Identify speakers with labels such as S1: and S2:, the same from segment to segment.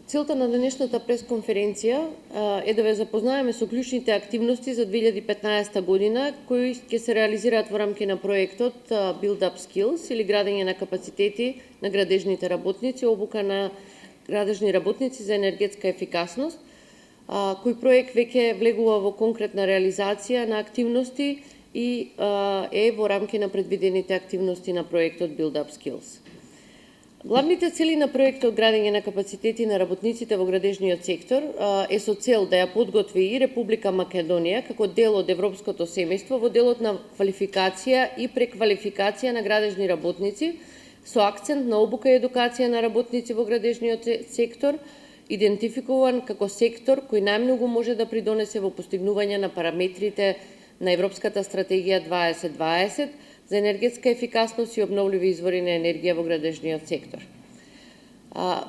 S1: Целта на денешната пресконференција е да ве запознаеме со клучните активности за 2015 година кои ќе се реализираат во рамки на проектот Build Up Skills или градење на капацитети на градежните работници, обука на градежни работници за енергетска ефикасност, кој проект веќе влегува во конкретна реализација на активности и е во рамки на предвидените активности на проектот Build Up Skills. Главните цели на проектот градење на капацитети на работниците во градежниот сектор е со цел да ја подготви и Република Македонија како дел од европското семејство во делот на квалификација и преквалификација на градежни работници со акцент на обука и едукација на работници во градежниот сектор, идентификуван како сектор кој најмногу може да придонесе во постигнување на параметрите на Европската стратегија 2020 за енергетска ефикасност и обновливи извори на енергија во градежниот сектор.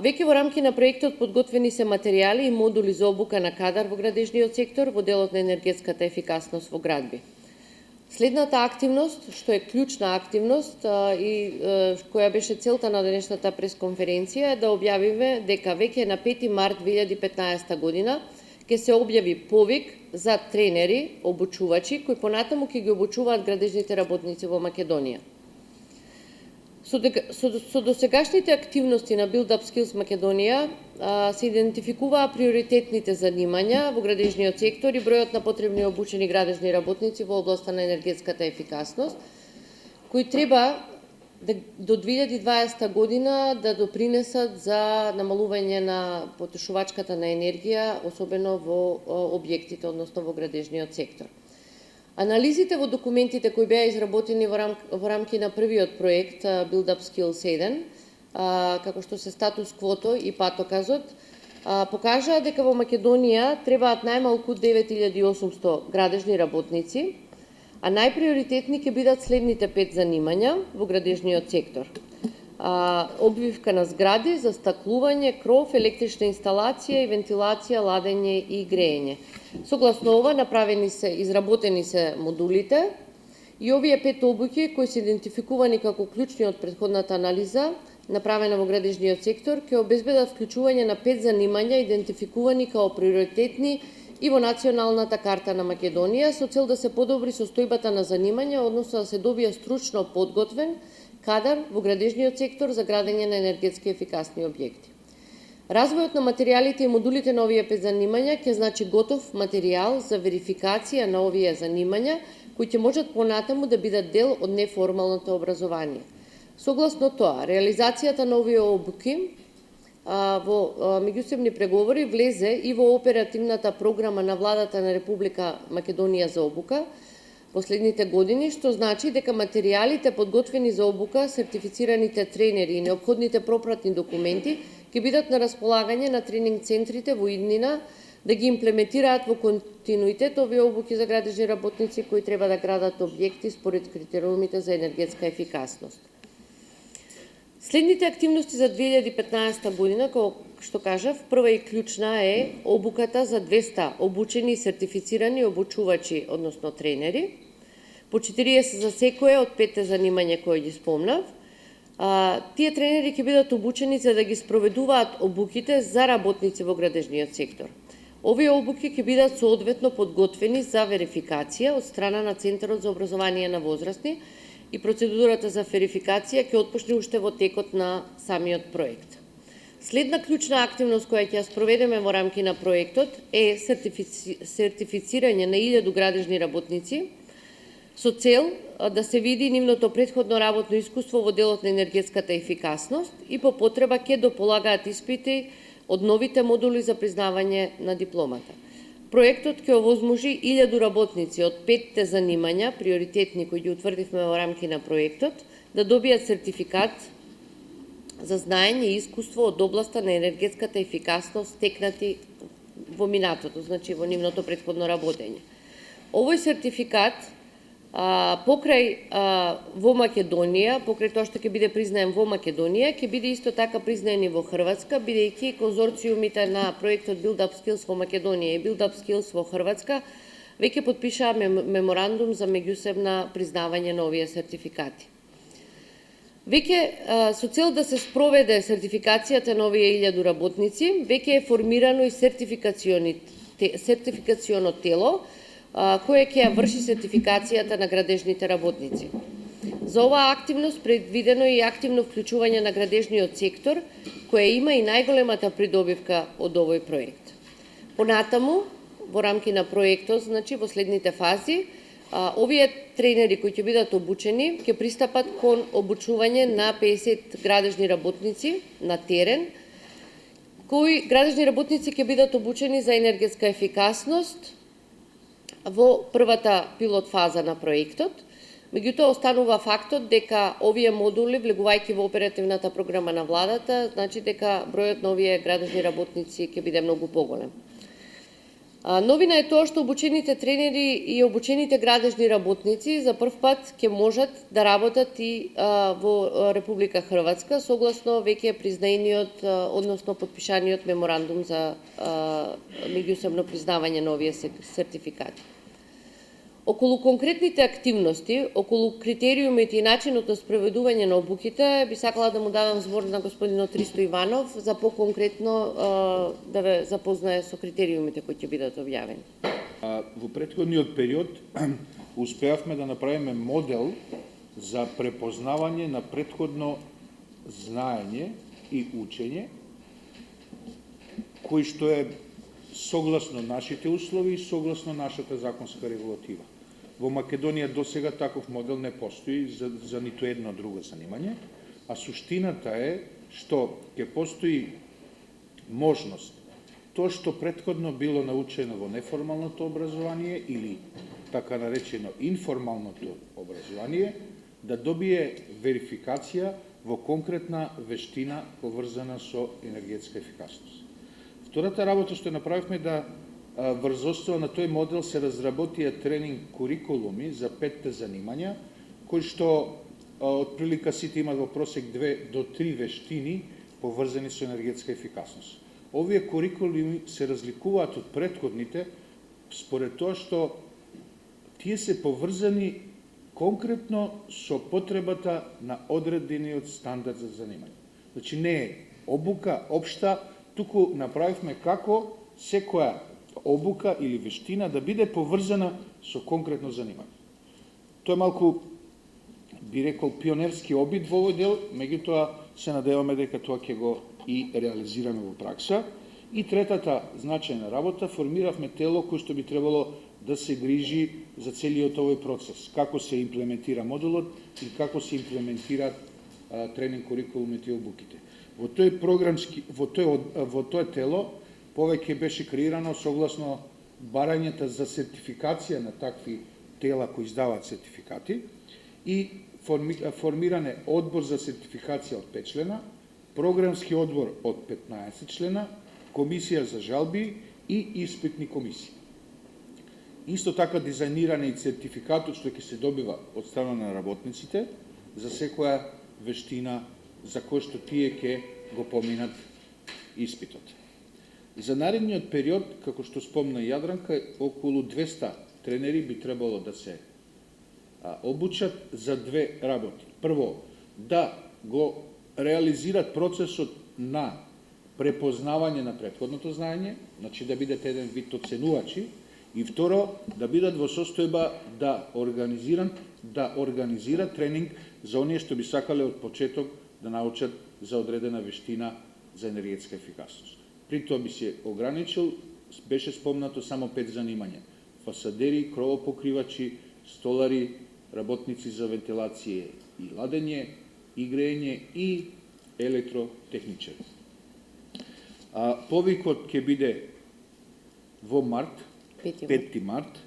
S1: Веќе во рамки на проектот подготвени се материјали и модули за обука на кадар во градежниот сектор во делот на енергетската ефикасност во градби. Следната активност, што е клучна активност и која беше целта на денешната пресконференција, е да објавиме дека веќе на 5 март 2015 година ќе се објави повик за тренери, обучувачи, кои понатаму ќе ги обучуваат градежните работници во Македонија. Со досегашните активности на Build Up Skills Македонија се идентификуваа приоритетните занимања во градежниот сектор и бројот на потребни обучени градежни работници во областа на енергетската ефикасност, кои треба до 2020 година да допринесат за намалување на потрошувачката на енергија, особено во објектите, односно во градежниот сектор. Анализите во документите кои беа изработени во рамки на првиот проект Build Up Skills 1, како што се статус квото и патоказот, покажаа дека во Македонија требаат најмалку 9800 градежни работници, а најприоритетни ќе бидат следните 5 занимања во градежниот сектор. Обвивка на згради, застаклување, кров, електрична инсталација и вентилација, ладење и греење. Согласно ова изработени се модулите и овие 5 обуки кои се идентификувани како клучни од претходната анализа направена во градежниот сектор ќе обезбедат вклучување на 5 занимања идентификувани како приоритетни и во националната карта на Македонија со цел да се подобри состојбата на занимања, односно да се добие стручно подготвен кадар во градежниот сектор за градење на енергетски ефикасни објекти. Развојот на материјалите и модулите на овие 5 занимања ќе значи готов материјал за верификација на овие занимања кои ќе можат понатаму да бидат дел од неформалното образование. Согласно тоа, реализацијата на овие обуки во меѓусебни преговори влезе и во оперативната програма на владата на Република Македонија за обука последните години, што значи дека материјалите подготвени за обука, сертифицираните тренери и неопходните пропратни документи ќе бидат на располагање на тренинг центрите во иднина да ги имплементираат во континуитет овие обуки за градежни работници кои треба да градат објекти според критериумите за енергетска ефикасност. Следните активности за 2015 година, како што кажав, прва и клучна е обуката за 200 обучени и сертифицирани обучувачи, односно тренери, по 40 за секое од 5 занимања кои ги спомнав. Тие тренери ќе бидат обучени за да ги спроведуваат обуките за работници во градежниот сектор. Овие обуки ќе бидат соодветно подготвени за верификација од страна на Центарот за образование на возрастни и процедурата за верификација ќе отпочне уште во текот на самиот проект. Следна клучна активност која ќе ја спроведеме во рамки на проектот е сертифицирање на 1000 градежни работници со цел да се види нивното претходно работно искуство во делот на енергетската ефикасност и по потреба ќе дополагаат испити од новите модули за признавање на дипломата. Проектот ќе овозможи 1000 работници од 5 занимања, приоритетни кои ги утврдивме во рамки на проектот, да добијат сертификат за знаење и искуство од областа на енергетската ефикасност стекнати во минатото, значи во нивното претходно работење. Овој сертификат покрај во Македонија, покрај тоа што ќе биде признаен во Македонија, ќе биде исто така признаен и во Хрватска, бидејќи конзорциумите на проектот Build Up Skills во Македонија и Build Up Skills во Хрватска веќе потпишаа меморандум за меѓусебна признавање на овие сертификати. Веќе со цел да се спроведе сертификацијата на овие 1000 работници, веќе е формирано и сертификационо тело кое ќе ја врши сертификацијата на градежните работници. За оваа активност предвидено е и активно вклучување на градежниот сектор, која има и најголемата придобивка од овој проект. Понатаму, во рамки на проектот, значи во следните фази, овие тренери кои ќе бидат обучени, ќе пристапат кон обучување на 50 градежни работници на терен, кои градежни работници ќе бидат обучени за енергетска ефикасност во првата пилот фаза на проектот. Меѓутоа останува фактот дека овие модули, влегувајќи во оперативната програма на владата, значи дека бројот на овие градежни работници ќе биде многу поголем. Новина е тоа што обучените тренери и обучените градежни работници за прв пат ќе можат да работат и во Република Хрватска, согласно веќе признаениот, односно потпишаниот меморандум за меѓусебно признавање на овие сертификати. Околу конкретните активности, околу критериумите и начинот на спроведување на обуките, би сакала да му дадам збор на господинот Ристо Иванов за поконкретно да ве запознае со критериумите кои ќе бидат објавени.
S2: Во претходниот период успеавме да направиме модел за препознавање на претходно знаење и учење, кој што е согласно нашите услови и согласно нашата законска регулатива. Во Македонија досега таков модел не постои за ниту едно друго занимање, а суштината е што ќе постои можност тоа што претходно било научено во неформалното образование или така наречено информалното образование да добие верификација во конкретна вештина поврзана со енергетска ефикасност. Втората работа што направивме да врз основа на тој модел се разработија тренинг курикулуми за 5 занимања, кои што отприлика сите имат во просек 2 до 3 вештини поврзани со енергетска ефикасност. Овие курикулуми се разликуваат од претходните според тоа што тие се поврзани конкретно со потребата на одредениот стандард за занимање. Значи не е обука општа, туку направивме како секоја обука или вештина да биде поврзана со конкретно занимање. Тоа е малку, би рекол, пионерски обид во овој дел, меѓутоа се надеваме дека тоа ќе го и реализираме во пракса. И третата значајна работа, формиравме тело кој што би требало да се грижи за целиот овој процес, како се имплементира модулот и како се имплементираат тренинг курикулумите и обуките. Во тоа тело повеќе беше креирано согласно барањата за сертификација на такви тела кои издаваат сертификати и формиране одбор за сертификација од 5 члена, програмски одбор од 15 члена, комисија за жалби и испитни комисии. Исто така дизајниране и сертификатот што ќе се добива од страна на работниците за секоја вештина за кој што тие ќе го поминат испитот. За наредниот период, како што спомна Јадранка, околу 200 тренери би требало да се обучат за 2 работи. Прво, да го реализират процесот на препознавање на претходното знаење, значи да бидат еден вид оценувачи, и второ, да бидат во состојба да организира тренинг за оние што би сакале од почеток да научат за одредена вештина за енергетска ефикасност. При тоа би се ограничил, беше спомнато само 5 занимања: фасадери, кровопокривачи, столари, работници за вентилација и ладење, и грејење и електротехничари. Повикот ќе биде во март, 5 март.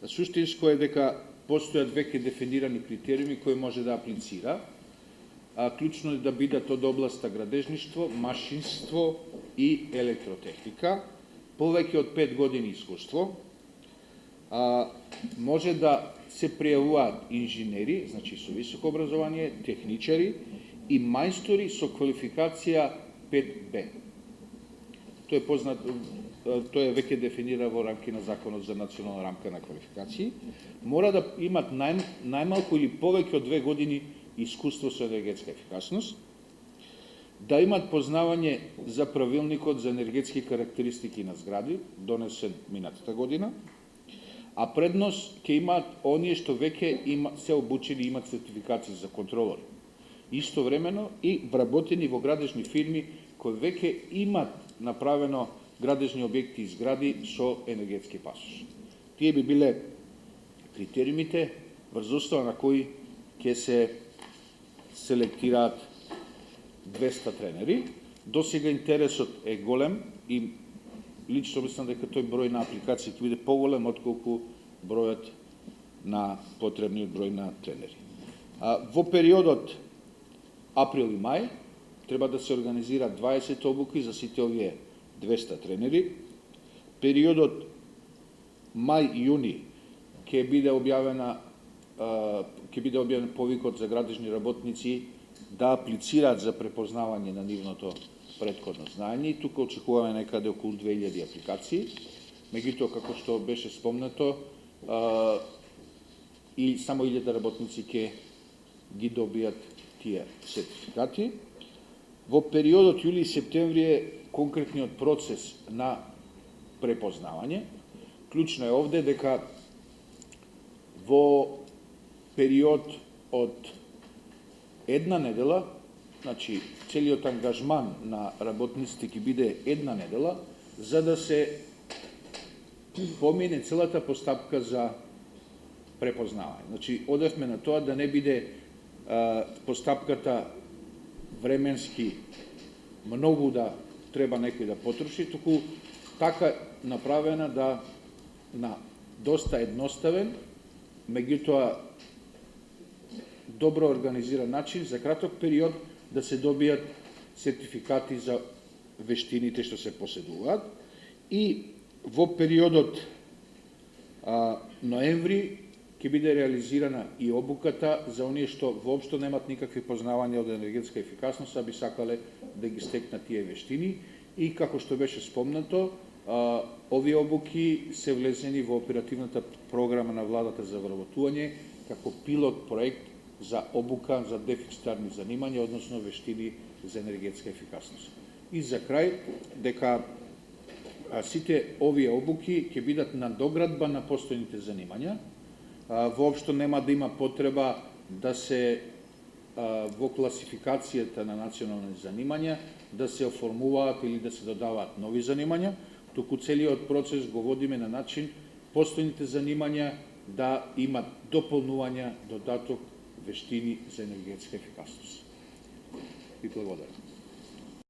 S2: Суштинско е дека постојат веќе дефинирани критериуми кои може да аплицира. Клучно е да бидат од областа градежништво, машинство и електротехника, повеќе од 5 години искуство. Може да се пријавуваат инженери, значи со високо образование, техничари и мајстори со квалификација 5Б. Тоа е познато, тоа е веќе дефинира во рамки на Законот за национална рамка на квалификации. Мора да имат најмалку или повеќе од 2 години искуство со енергетска ефикасност, да имат познавање за правилникот за енергетски карактеристики на згради, донесен минатата година, а предност ќе имаат оние што веќе се обучени и имат сертификации за контролори. Истовремено и вработени во градежни фирми кои веќе имат направено градежни објекти и згради со енергетски пасош. Тие би биле критериумите врз основа на кои ќе се селектираат 200 тренери. До сега интересот е голем и лично мислам дека тој број на апликации ќе биде поголем отколку бројот на потребниот број на тренери. Во периодот април и мај треба да се организира 20 обуки за сите овие 200 тренери. Периодот мај и јуни ќе биде објавен повикот за градежни работници да аплицираат за препознавање на нивното претходно знаење. И тука очекуваме некаде околу 2000 апликации. Меѓутоа, како што беше спомнато, и само 1000 работници ќе ги добијат тие сертификати. Во периодот јули и септември е конкретниот процес на препознавање. Клучно е овде дека во период од една недела, значи целиот ангажман на работниците ќе биде една недела, за да се помине целата постапка за препознавање. Значи, одевме на тоа да не биде постапката временски многу да треба некој да потроши, туку така направена да на доста едноставен, меѓутоа добро организиран начин за краток период да се добијат сертификати за вештините што се поседуваат. И во периодот ноември ќе биде реализирана и обуката за оние што воопшто немат никакви познавања од енергетска ефикасност, а би сакале да ги стекнат тие вештини. И како што беше спомнато, овие обуки се влезени во оперативната програма на владата за вработување како пилот проект за обука за дефицитарни занимања, односно вештини за енергетска ефикасност. И за крај, дека сите овие обуки ќе бидат надоградба на постојните занимања. Воопшто нема да има потреба да се во класификацијата на национални занимања да се оформуваат или да се додаваат нови занимања, туку целиот процес го водиме на начин постојните занимања да имат дополнувања, додаток вештини за енергетска ефикасност. Ви благодарам.